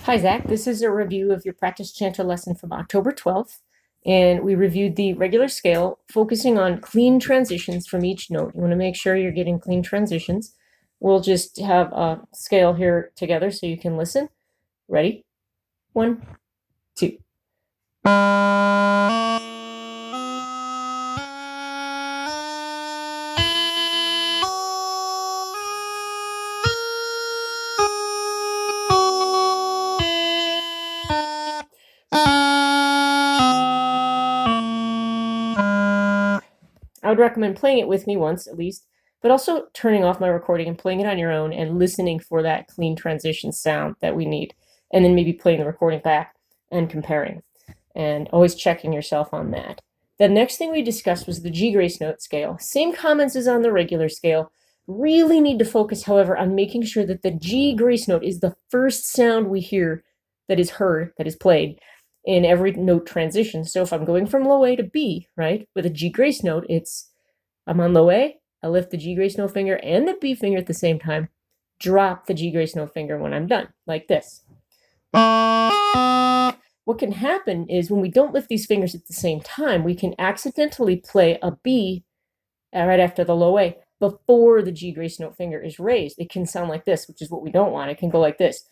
Hi, Zach. This is a review of your practice chanter lesson from October 12th. And we reviewed the regular scale, focusing on clean transitions from each note. You want to make sure you're getting clean transitions. We'll just have a scale here together so you can listen. Ready? 1, 2. I would recommend playing it with me once at least, but also turning off my recording and playing it on your own and listening for that clean transition sound that we need. And then maybe playing the recording back and comparing. And always checking yourself on that. The next thing we discussed was the G grace note scale. Same comments as on the regular scale. Really need to focus, however, on making sure that the G grace note is the first sound we hear that is heard, that is played in every note transition. So if I'm going from low A to B, right, with a G grace note, I'm on low A, I lift the G grace note finger and the B finger at the same time, drop the G grace note finger when I'm done, like this. What can happen is when we don't lift these fingers at the same time, we can accidentally play a B right after the low A before the G grace note finger is raised. It can sound like this, which is what we don't want. It can go like this.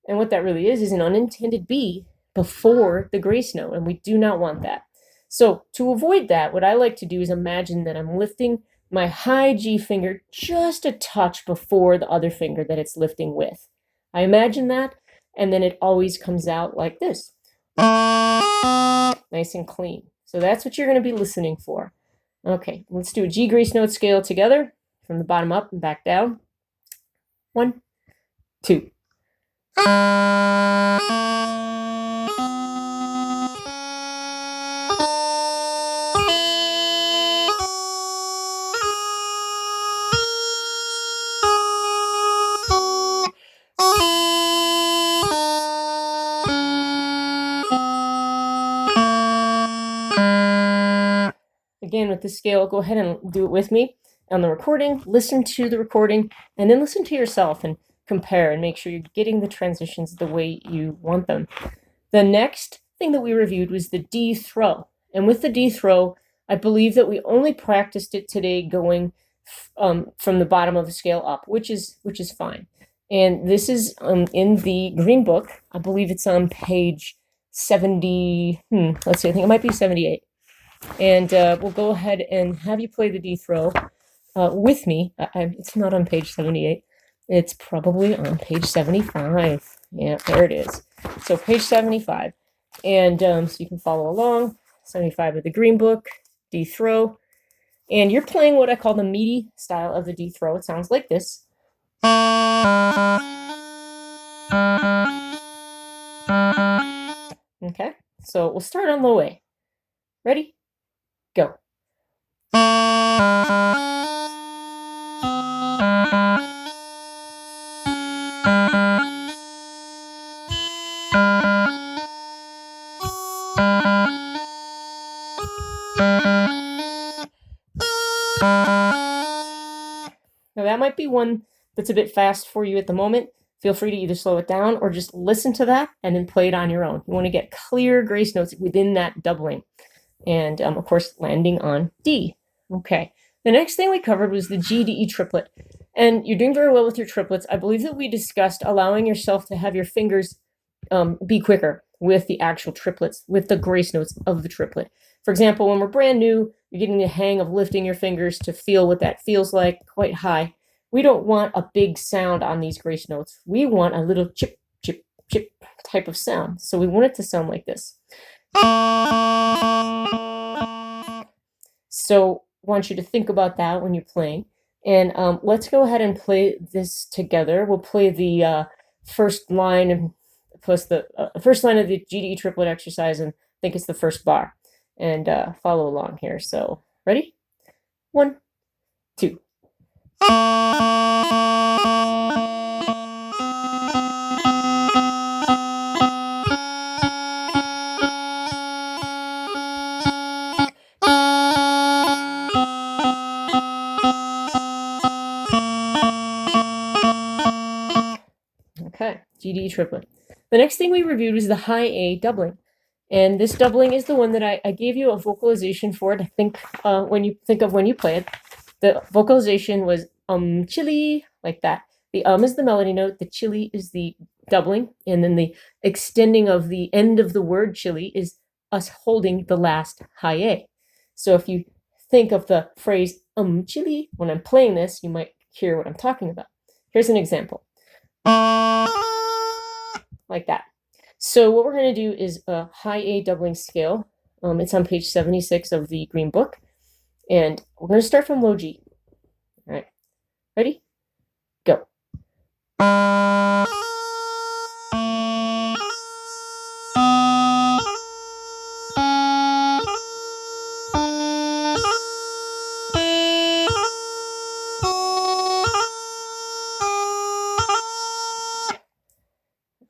And what that really is an unintended B before the grace note, and we do not want that. So to avoid that, what I like to do is imagine that I'm lifting my high G finger just a touch before the other finger that it's lifting with. I imagine that, and then it always comes out like this. Nice and clean. So that's what you're going to be listening for. Okay, let's do a G grace note scale together from the bottom up and back down. 1, 2. Again, with the scale, go ahead and do it with me on the recording. Listen to the recording, and then listen to yourself and compare and make sure you're getting the transitions the way you want them. The next thing that we reviewed was the D throw. And with the D throw, I believe that we only practiced it today going from the bottom of the scale up, which is fine. And this is in the green book. I believe it's on page 70. Let's see, I think it might be 78. And we'll go ahead and have you play the D throw with me. It's not on page 78. It's probably on page 75. Yeah, there it is. So page 75. And so you can follow along. 75 of the green book, D throw. And you're playing what I call the meaty style of the D throw. It sounds like this. Okay, so we'll start on low A. Ready? Go. Now that might be one that's a bit fast for you at the moment. Feel free to either slow it down or just listen to that and then play it on your own. You want to get clear grace notes within that doubling. And of course, landing on D. Okay. The next thing we covered was the Gde triplet. And you're doing very well with your triplets. I believe that we discussed allowing yourself to have your fingers be quicker with the actual triplets, with the grace notes of the triplet. For example, when we're brand new, you're getting the hang of lifting your fingers to feel what that feels like quite high. We don't want a big sound on these grace notes. We want a little chip, chip, chip type of sound. So we want it to sound like this. So I want you to think about that when you're playing. And let's go ahead and play this together. We'll play the first line plus the first line of the Gde triplet exercise, and I think it's the first bar. And follow along here. So ready? 1, 2. Okay, Gde Triplet. The next thing we reviewed was the high A doubling. And this doubling is the one that I gave you a vocalization for to think when you think of when you play it. The vocalization was chili, like that. The is the melody note, the chili is the doubling, and then the extending of the end of the word chili is us holding the last high A. So if you think of the phrase chili, when I'm playing this, you might hear what I'm talking about. Here's an example. Like that. So what we're going to do is a high A doubling scale. It's on page 76 of the Green Book. And we're going to start from low G. All right. Ready? Go.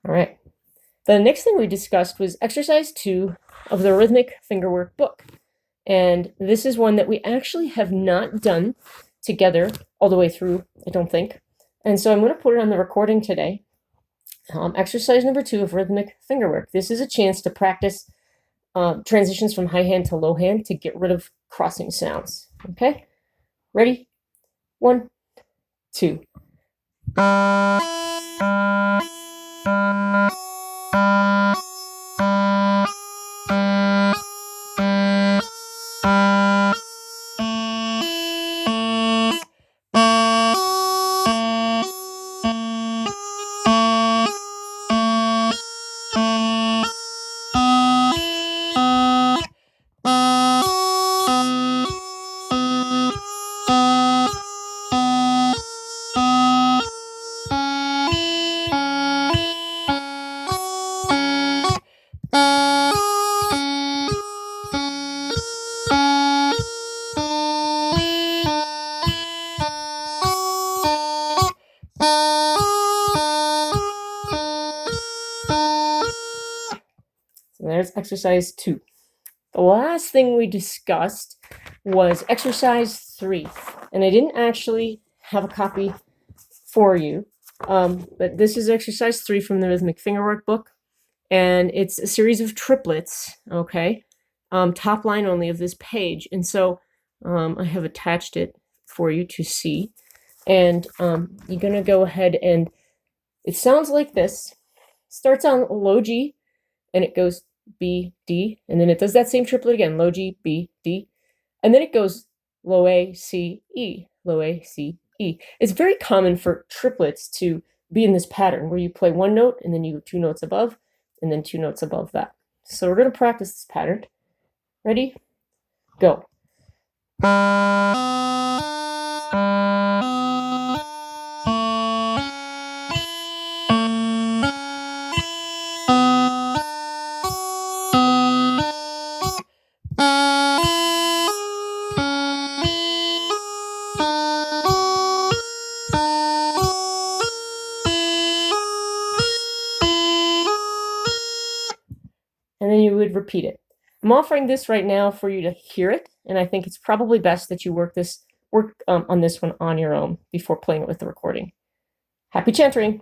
All right. The next thing we discussed was exercise 2 of the rhythmic fingerwork book. And this is one that we actually have not done together all the way through, I don't think. And so I'm going to put it on the recording today. Exercise number 2 of rhythmic fingerwork. This is a chance to practice transitions from high hand to low hand to get rid of crossing sounds. Okay? Ready? 1, 2. So there's exercise 2. The last thing we discussed was exercise 3. And I didn't actually have a copy for you, but this is exercise 3 from the Rhythmic Fingerwork book. And it's a series of triplets, okay? Top line only of this page. And so I have attached it for you to see. And you're going to go ahead and it sounds like this. Starts on low G, and it goes B, D, and then it does that same triplet again, low G, B, D, and then it goes low A, C, E, low A, C, E. It's very common for triplets to be in this pattern where you play one note and then you go 2 notes above and then 2 notes above that. So we're going to practice this pattern. Ready? Go. And then you would repeat it. I'm offering this right now for you to hear it, and I think it's probably best that you work on this one on your own before playing it with the recording. Happy chantering!